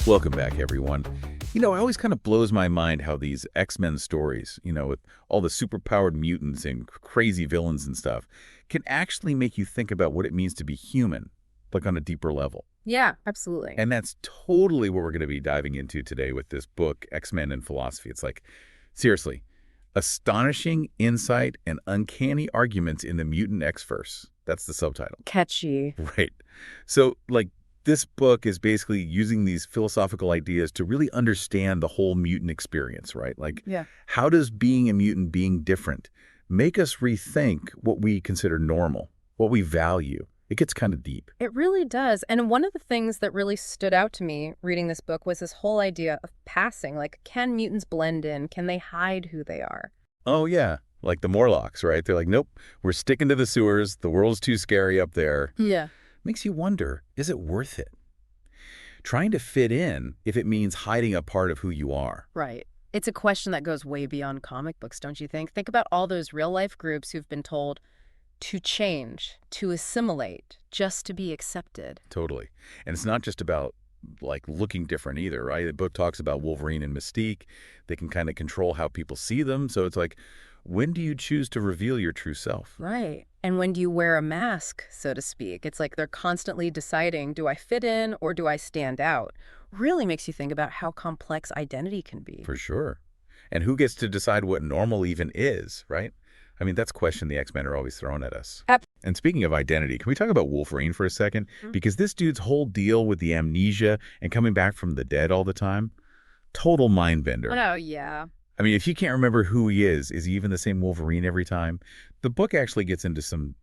Welcome back, everyone. It always kind of blows my mind how these X-Men stories, with all the superpowered mutants and crazy villains and stuff, can actually make you think about what it means to be human, like on a deeper level. Yeah, absolutely. And that's totally what we're going to be diving into today with this book, X-Men and Philosophy. It's like, seriously, astonishing insight and uncanny arguments in the mutant X-verse. That's the subtitle. Catchy. Right. So, this book is basically using these philosophical ideas to really understand the whole mutant experience, right? How does being a mutant, being different, make us rethink what we consider normal, what we value? It gets kind of deep. It really does. And one of the things that really stood out to me reading this book was this whole idea of passing. Can mutants blend in? Can they hide who they are? Oh, yeah. Like the Morlocks, right? They're like, nope, we're sticking to the sewers. The world's too scary up there. Yeah. Makes you wonder, is it worth it? Trying to fit in if it means hiding a part of who you are. Right. It's a question that goes way beyond comic books, don't you think? Think about all those real-life groups who've been told to change, to assimilate, just to be accepted. Totally. And it's not just about, looking different either, right? The book talks about Wolverine and Mystique. They can kind of control how people see them. So it's like, when do you choose to reveal your true self? Right. And when do you wear a mask, so to speak? It's like they're constantly deciding, do I fit in or do I stand out? Really makes you think about how complex identity can be. For sure. And who gets to decide what normal even is, right? I mean, that's a question the X-Men are always throwing at us. And speaking of identity, can we talk about Wolverine for a second? Because this dude's whole deal with the amnesia and coming back from the dead all the time, total mind bender. Oh, yeah. I mean, if you can't remember who he is he even the same Wolverine every time? The book actually gets into some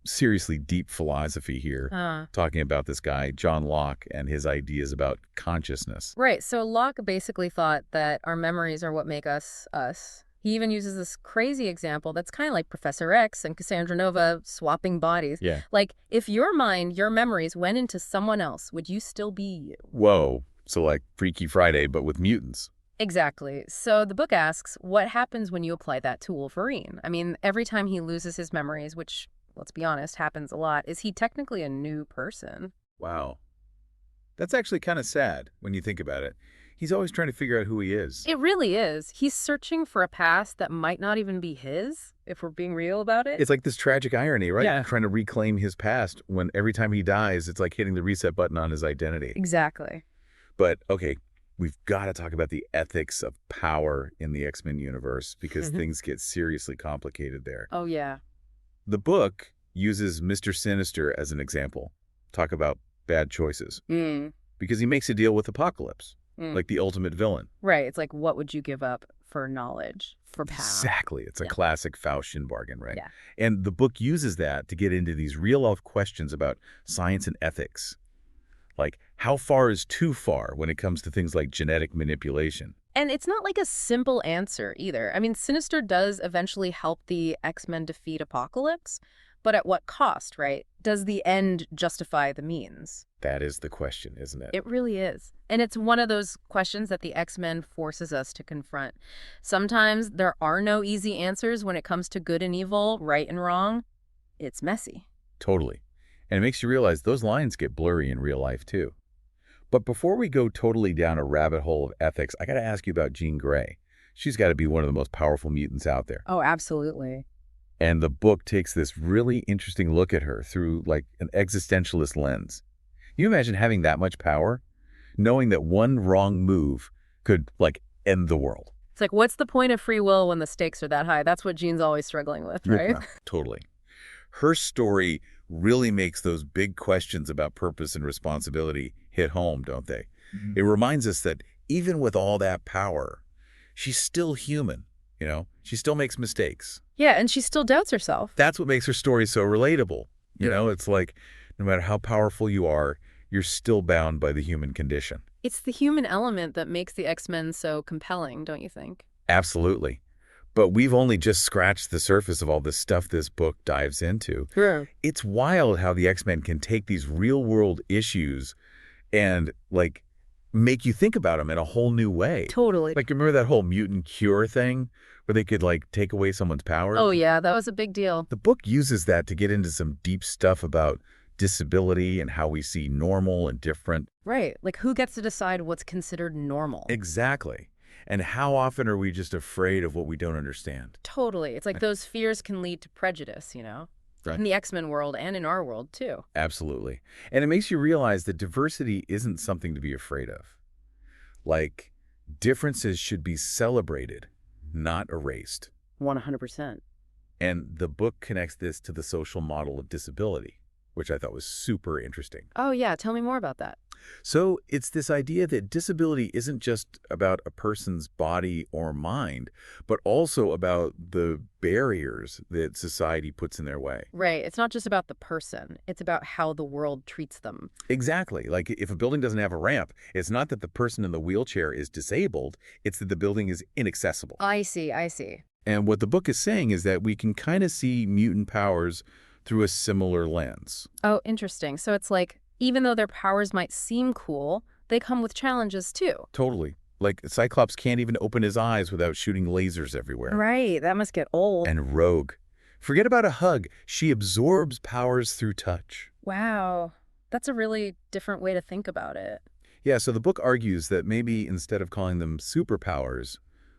seriously deep philosophy here, talking about this guy, John Locke, and his ideas about consciousness. Right. So Locke basically thought that our memories are what make us us. He even uses this crazy example that's kind of like Professor X and Cassandra Nova swapping bodies. Yeah. If your mind, your memories went into someone else, would you still be you? Whoa. So like Freaky Friday, but with mutants. Exactly. So the book asks, what happens when you apply that to Wolverine? I mean, every time he loses his memories, which, let's be honest, happens a lot, is he technically a new person? Wow. That's actually kind of sad when you think about it. He's always trying to figure out who he is. It really is. He's searching for a past that might not even be his, if we're being real about it. It's like this tragic irony, right? Yeah. Trying to reclaim his past when every time he dies, it's like hitting the reset button on his identity. Exactly. But, okay, we've got to talk about the ethics of power in the X-Men universe because things get seriously complicated there. Oh, yeah. The book uses Mr. Sinister as an example. Talk about bad choices. Because he makes a deal with Apocalypse, like the ultimate villain. Right. It's like, what would you give up for knowledge, for power? Exactly. It's a classic Faustian bargain, right? Yeah. And the book uses that to get into these real-life questions about science and ethics. Like, how far is too far when it comes to things like genetic manipulation? And it's not like a simple answer either. I mean, Sinister does eventually help the X-Men defeat Apocalypse, but at what cost, right? Does the end justify the means? That is the question, isn't it? It really is. And it's one of those questions that the X-Men forces us to confront. Sometimes there are no easy answers when it comes to good and evil, right and wrong. It's messy. Totally. And it makes you realize those lines get blurry in real life, too. But before we go totally down a rabbit hole of ethics, I got to ask you about Jean Grey. She's got to be one of the most powerful mutants out there. Oh, absolutely. And the book takes this really interesting look at her through, an existentialist lens. You imagine having that much power, knowing that one wrong move could, end the world. It's like, what's the point of free will when the stakes are that high? That's what Jean's always struggling with, right? Yeah, totally. Her story really makes those big questions about purpose and responsibility hit home, don't they? It reminds us that even with all that power, she's still human, She still makes mistakes. Yeah, and she still doubts herself. That's what makes her story so relatable. It's like, no matter how powerful you are, you're still bound by the human condition. It's the human element that makes the X-Men so compelling, don't you think? Absolutely. But we've only just scratched the surface of all this stuff this book dives into. Sure. It's wild how the X-Men can take these real-world issues and, make you think about them in a whole new way. Totally. Remember that whole mutant cure thing where they could, take away someone's powers? Oh, yeah, that was a big deal. The book uses that to get into some deep stuff about disability and how we see normal and different. Right. Like who gets to decide what's considered normal? Exactly. And how often are we just afraid of what we don't understand? Totally. It's like those fears can lead to prejudice, Right. in the X-Men world and in our world, too. Absolutely. And it makes you realize that diversity isn't something to be afraid of. Like, differences should be celebrated, not erased. 100%. And the book connects this to the social model of disability, which I thought was super interesting. Oh, yeah. Tell me more about that. So it's this idea that disability isn't just about a person's body or mind, but also about the barriers that society puts in their way. Right. It's not just about the person. It's about how the world treats them. Exactly. Like if a building doesn't have a ramp, it's not that the person in the wheelchair is disabled, it's that the building is inaccessible. I see. I see. And what the book is saying is that we can kind of see mutant powers through a similar lens. Oh, interesting. So it's like, even though their powers might seem cool, they come with challenges too. Totally. Like Cyclops can't even open his eyes without shooting lasers everywhere. Right. That must get old. And Rogue. Forget about a hug. She absorbs powers through touch. Wow. That's a really different way to think about it. Yeah, so the book argues that maybe instead of calling them superpowers,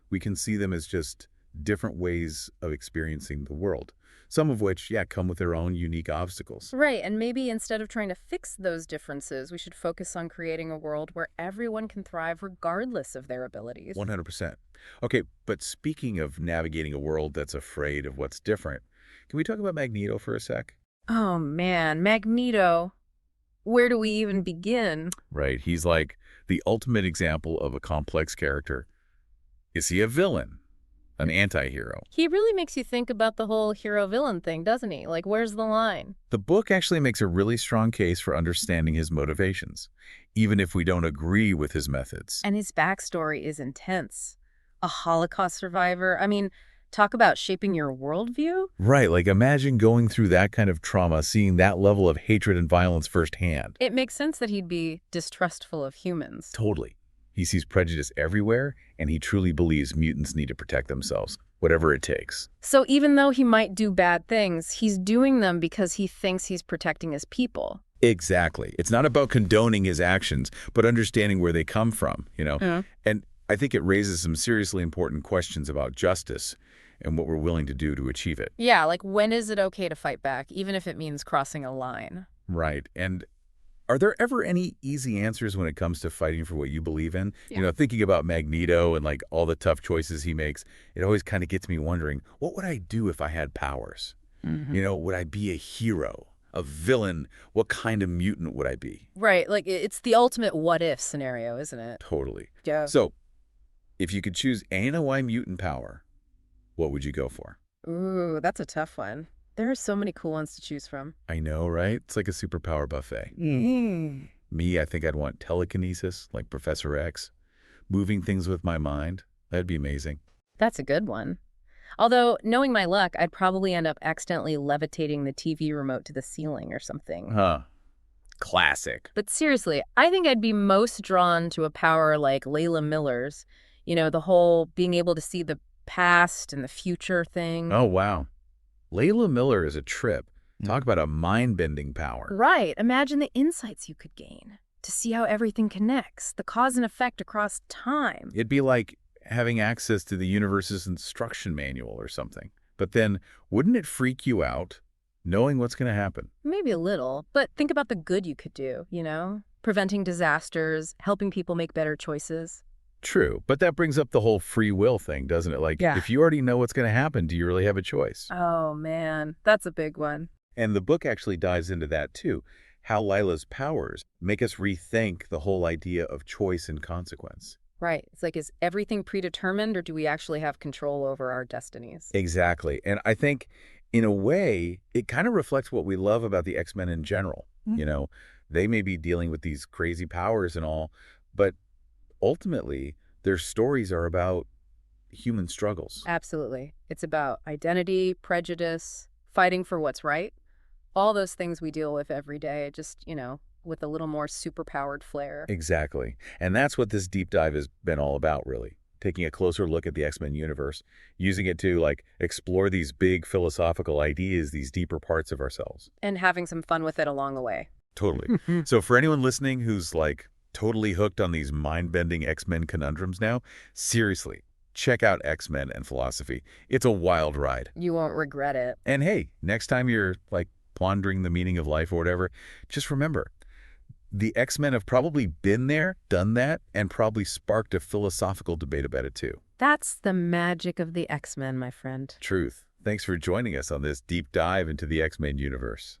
we can see them as just different ways of experiencing the world. Some of which, yeah, come with their own unique obstacles. Right, and maybe instead of trying to fix those differences, we should focus on creating a world where everyone can thrive regardless of their abilities. 100%. Okay, but speaking of navigating a world that's afraid of what's different, can we talk about Magneto for a sec? Oh man, Magneto. Where do we even begin? Right, he's like the ultimate example of a complex character. Is he a villain? An anti-hero? He really makes you think about the whole hero-villain thing, doesn't he? Like, where's the line? The book actually makes a really strong case for understanding his motivations, even if we don't agree with his methods. And his backstory is intense. A Holocaust survivor. I mean, talk about shaping your worldview? Right, like imagine going through that kind of trauma, seeing that level of hatred and violence firsthand. It makes sense that he'd be distrustful of humans. Totally. He sees prejudice everywhere, and he truly believes mutants need to protect themselves, whatever it takes. So even though he might do bad things, he's doing them because he thinks he's protecting his people. Exactly. It's not about condoning his actions, but understanding where they come from, Yeah. And I think it raises some seriously important questions about justice and what we're willing to do to achieve it. Yeah, like when is it okay to fight back, even if it means crossing a line? Right. And are there ever any easy answers when it comes to fighting for what you believe in? Yeah. Thinking about Magneto and like all the tough choices he makes, it always kind of gets me wondering, what would I do if I had powers? Would I be a hero, a villain? What kind of mutant would I be? Right, like it's the ultimate what-if scenario, isn't it? Totally. Yeah. So, if you could choose any mutant power, what would you go for? Ooh, that's a tough one. There are so many cool ones to choose from. I know, right? It's like a superpower buffet. Me, I think I'd want telekinesis, like Professor X. Moving things with my mind. That'd be amazing. That's a good one. Although, knowing my luck, I'd probably end up accidentally levitating the TV remote to the ceiling or something. Huh. Classic. But seriously, I think I'd be most drawn to a power like Layla Miller's. The whole being able to see the past and the future thing. Oh, wow. Layla Miller is a trip. Talk about a mind-bending power. Right. Imagine the insights you could gain to see how everything connects, the cause and effect across time. It'd be like having access to the universe's instruction manual or something. But then, wouldn't it freak you out knowing what's going to happen? Maybe a little, but think about the good you could do, preventing disasters, helping people make better choices. True, but that brings up the whole free will thing, doesn't it? Like, if you already know what's going to happen, do you really have a choice? Oh, man, that's a big one. And the book actually dives into that, too. How Lila's powers make us rethink the whole idea of choice and consequence. Right. It's like, is everything predetermined, or do we actually have control over our destinies? Exactly. And I think, in a way, it kind of reflects what we love about the X-Men in general. They may be dealing with these crazy powers and all, but ultimately, their stories are about human struggles. Absolutely. It's about identity, prejudice, fighting for what's right. All those things we deal with every day, just, with a little more superpowered flair. Exactly. And that's what this deep dive has been all about, really. taking a closer look at the X-Men universe, using it to, like, explore these big philosophical ideas, these deeper parts of ourselves. And having some fun with it along the way. Totally. So for anyone listening who's, like, totally hooked on these mind-bending X-Men conundrums now, seriously, check out X-Men and philosophy. It's a wild ride. You won't regret it. And hey, next time you're, like, pondering the meaning of life or whatever, just remember, the X-Men have probably been there, done that, and probably sparked a philosophical debate about it too. That's the magic of the X-Men, my friend. Truth. Thanks for joining us on this deep dive into the X-Men universe.